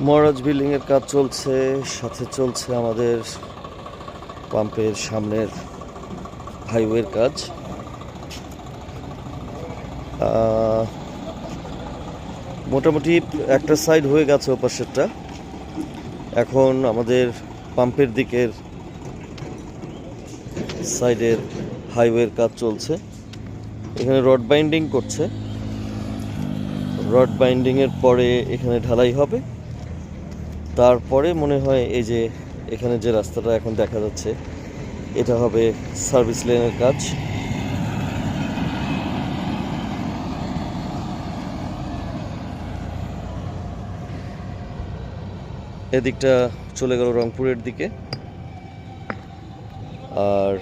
মহারাজ building এর কাজ চলছে, সাথে চলছে আমাদের পাম্পের সামনের হাইওয়ের কাজ। মোটামুটি একটা সাইড হয়ে গেছে ওপাশেরটা। এখন আমাদের পাম্পের দিকের সাইডের হাইওয়ের কাজ চলছে। এখানে রড বাইন্ডিং করছে। রড বাইন্ডিংয়ের পরে এখানে ঢালাই হবে। তারপরে মনে হয় এই যে এখানে যে রাস্তাটা এখন দেখা যাচ্ছে, এটা হবে সার্ভিস লেনের কাজ। এদিকটা চলে গেল রংপুরের দিকে, আর